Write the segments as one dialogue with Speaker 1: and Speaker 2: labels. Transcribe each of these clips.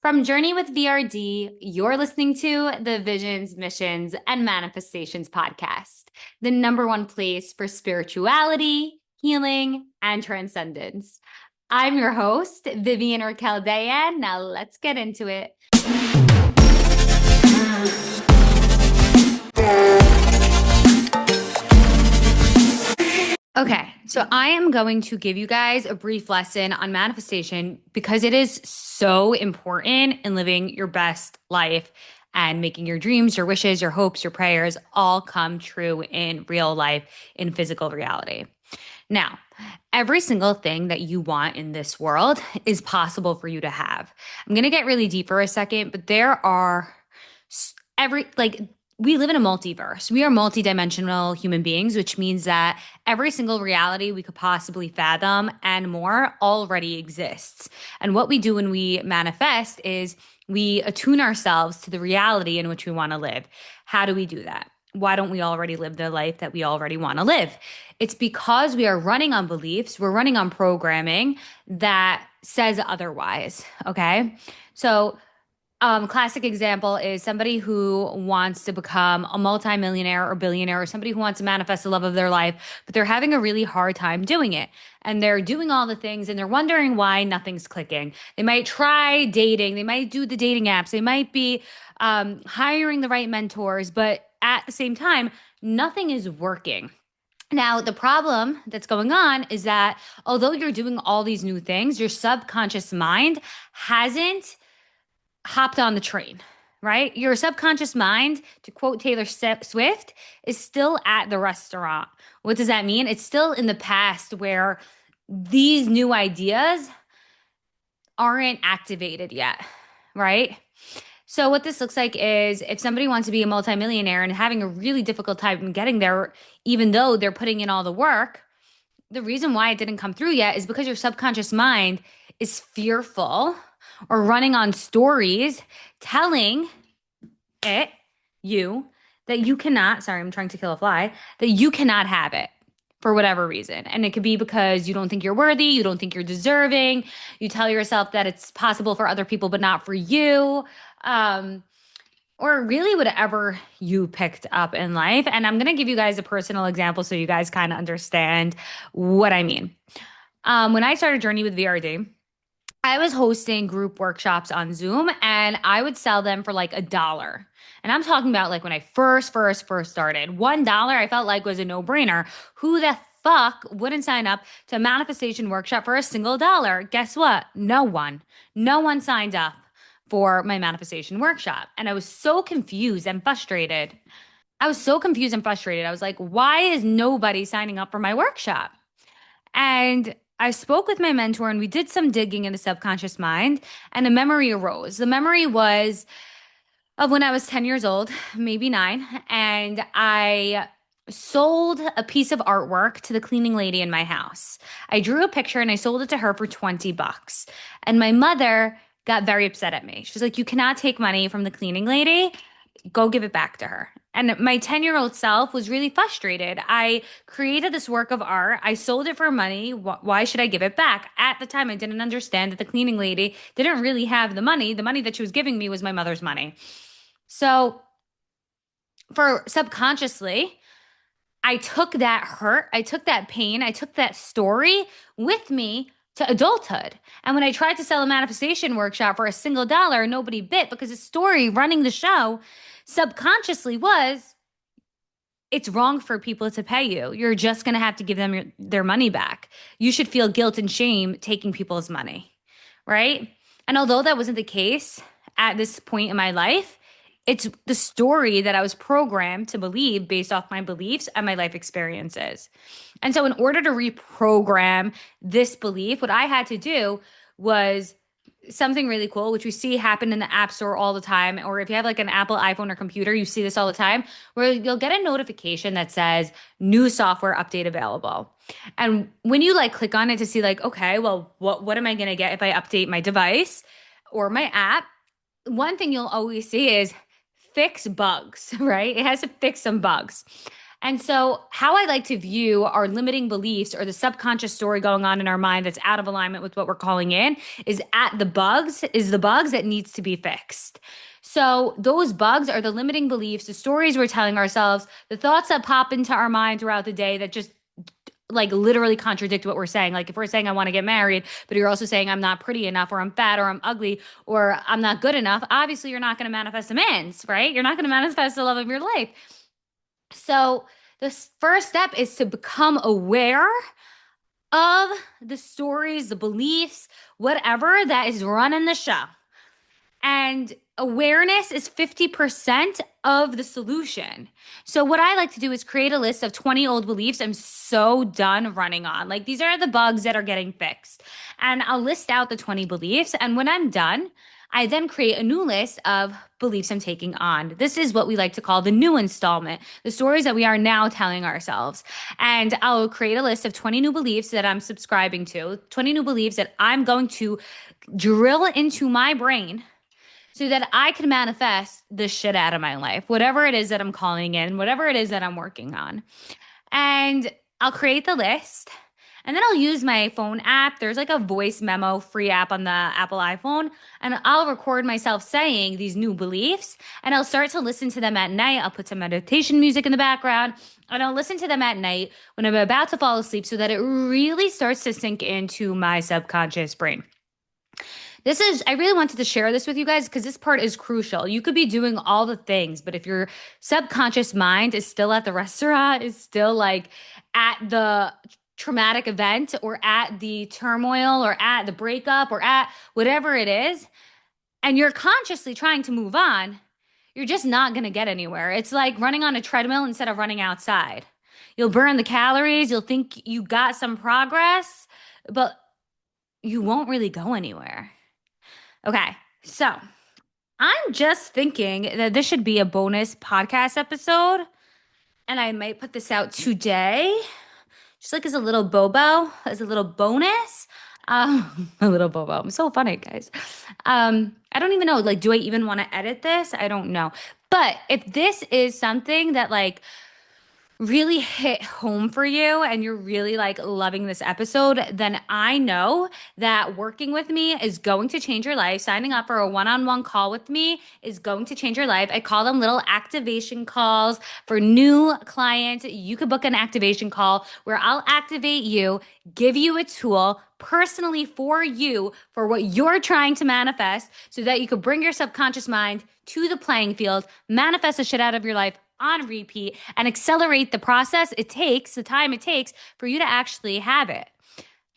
Speaker 1: From Journey with VRD, you're listening to the Visions, Missions, and Manifestations podcast, the number one place for spirituality, healing, and transcendence. I'm your host, Vivian Raquel Dayan. Now let's get into it. Okay, so I am going to give you guys a brief lesson on manifestation because it is so important in living your best life and making your dreams, your wishes, your hopes, your prayers all come true in real life, in physical reality. Now, every single thing that you want in this world is possible for you to have. I'm going to get really deep for a second, but there are we live in a multiverse. We are multidimensional human beings, which means that every single reality we could possibly fathom and more already exists. And what we do when we manifest is we attune ourselves to the reality in which we want to live. How do we do that? Why don't we already live the life that we already want to live? It's because we are running on beliefs, we're running on programming that says otherwise. Okay. So, classic example is somebody who wants to become a multimillionaire or billionaire, or somebody who wants to manifest the love of their life, but they're having a really hard time doing it. And they're doing all the things and they're wondering why nothing's clicking. They might try dating, they might do the dating apps, they might be hiring the right mentors, but at the same time, nothing is working. Now, the problem that's going on is that although you're doing all these new things, your subconscious mind hasn't hopped on the train, right? Your subconscious mind, to quote Taylor Swift, is still at the restaurant. What does that mean? It's still in the past where these new ideas aren't activated yet, right? So what this looks like is if somebody wants to be a multimillionaire and having a really difficult time getting there, even though they're putting in all the work, the reason why it didn't come through yet is because your subconscious mind is fearful or running on stories telling you that you cannot, sorry, I'm trying to kill a fly, that you cannot have it for whatever reason. And it could be because you don't think you're worthy, you don't think you're deserving, you tell yourself that it's possible for other people but not for you. Or really whatever you picked up in life. And I'm going to give you guys a personal example so you guys kind of understand what I mean. When I started Journey with VRD, I was hosting group workshops on Zoom and I would sell them for like $1. And I'm talking about like when I first started, $1 I felt like was a no-brainer. Who the fuck wouldn't sign up to a manifestation workshop for a single dollar? Guess what? No one. No one signed up for my manifestation workshop. And I was so confused and frustrated. I was like, why is nobody signing up for my workshop? And I spoke with my mentor and we did some digging in the subconscious mind and a memory arose. The memory was of when I was 10 years old, maybe 9, and I sold a piece of artwork to the cleaning lady in my house. I drew a picture and I sold it to her for 20 bucks. And my mother got very upset at me. She was like, "You cannot take money from the cleaning lady. Go give it back to her." And my 10-year-old self was really frustrated. I created this work of art. I sold it for money. Why should I give it back? At the time, I didn't understand that the cleaning lady didn't really have the money. The money that she was giving me was my mother's money. So for subconsciously, I took that hurt, I took that pain, I took that story with me to adulthood. And when I tried to sell a manifestation workshop for a single dollar, nobody bit because the story running the show subconsciously was, it's wrong for people to pay you. You're just going to have to give them their money back. You should feel guilt and shame taking people's money, right? And although that wasn't the case at this point in my life, it's the story that I was programmed to believe based off my beliefs and my life experiences. And so in order to reprogram this belief, what I had to do was something really cool, which we see happen in the App Store all the time. Or if you have like an Apple iPhone or computer, you see this all the time, where you'll get a notification that says new software update available. And when you like click on it to see like, okay, well, what am I going to get if I update my device or my app? One thing you'll always see is fix bugs, right? It has to fix some bugs. And so, how I like to view our limiting beliefs or the subconscious story going on in our mind that's out of alignment with what we're calling in is the bugs that needs to be fixed. So, those bugs are the limiting beliefs, the stories we're telling ourselves, the thoughts that pop into our mind throughout the day that just like literally contradict what we're saying. Like if we're saying I want to get married, but you're also saying I'm not pretty enough, or I'm fat, or I'm ugly, or I'm not good enough, obviously you're not going to manifest a man's, right? You're not going to manifest the love of your life. So the first step is to become aware of the stories, the beliefs, whatever that is running the show. And awareness is 50% of the solution. So what I like to do is create a list of 20 old beliefs I'm so done running on. Like these are the bugs that are getting fixed. And I'll list out the 20 beliefs. And when I'm done, I then create a new list of beliefs I'm taking on. This is what we like to call the new installment, the stories that we are now telling ourselves. And I'll create a list of 20 new beliefs that I'm subscribing to, 20 new beliefs that I'm going to drill into my brain so that I can manifest the shit out of my life, whatever it is that I'm calling in, whatever it is that I'm working on. And I'll create the list, and then I'll use my phone app. There's like a voice memo free app on the Apple iPhone, and I'll record myself saying these new beliefs, and I'll start to listen to them at night. I'll put some meditation music in the background, and I'll listen to them at night when I'm about to fall asleep so that it really starts to sink into my subconscious brain. I really wanted to share this with you guys because this part is crucial. You could be doing all the things, but if your subconscious mind is still at the restaurant, is still like at the traumatic event or at the turmoil or at the breakup or at whatever it is, and you're consciously trying to move on, you're just not going to get anywhere. It's like running on a treadmill instead of running outside. You'll burn the calories, you'll think you got some progress, but you won't really go anywhere. Okay, so I'm just thinking that this should be a bonus podcast episode, and I might put this out today, just like as a little bobo, as a little bonus. A little bobo. I'm so funny, guys. I don't even know. Like, do I even want to edit this? I don't know. But if this is something that like really hit home for you and you're really like loving this episode, then I know that working with me is going to change your life. Signing up for a one-on-one call with me is going to change your life. I call them little activation calls for new clients. You could book an activation call where I'll activate you, give you a tool personally for you for what you're trying to manifest so that you could bring your subconscious mind to the playing field, manifest the shit out of your life on repeat, and accelerate the process the time it takes for you to actually have it.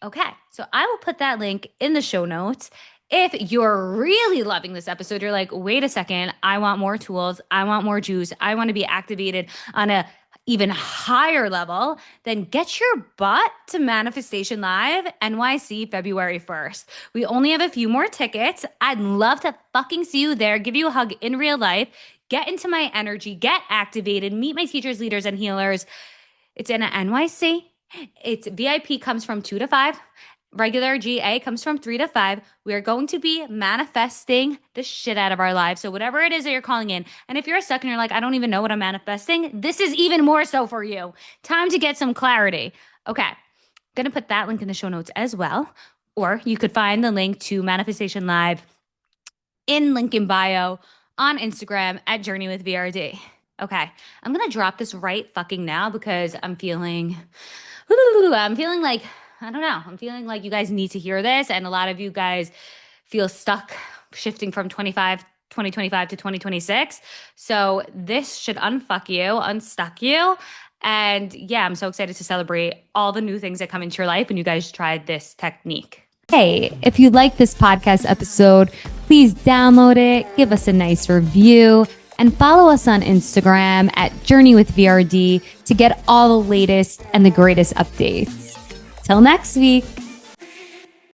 Speaker 1: Okay, so I will put that link in the show notes. If you're really loving this episode, you're like, wait a second, I want more tools, I want more juice, I want to be activated on a even higher level, then get your butt to Manifestation Live NYC February 1st. We only have a few more tickets. I'd love to fucking see you there, give you a hug in real life, get into my energy, get activated, meet my teachers, leaders, and healers. It's in NYC. It's VIP comes from 2 to 5. Regular GA comes from 3 to 5. We are going to be manifesting the shit out of our lives. So whatever it is that you're calling in, and if you're stuck and you're like, I don't even know what I'm manifesting, this is even more so for you. Time to get some clarity. Okay, I'm going to put that link in the show notes as well. Or you could find the link to Manifestation Live in link in bio on Instagram at Journey with VRD. Okay, I'm going to drop this right fucking now because I'm feeling like, I don't know. I'm feeling like you guys need to hear this. And a lot of you guys feel stuck shifting from 2025 to 2026. So this should unfuck you, unstuck you. And yeah, I'm so excited to celebrate all the new things that come into your life when you guys tried this technique. Hey, if you like this podcast episode, please download it, give us a nice review, and follow us on Instagram at Journey with VRD to get all the latest and the greatest updates. Till next week.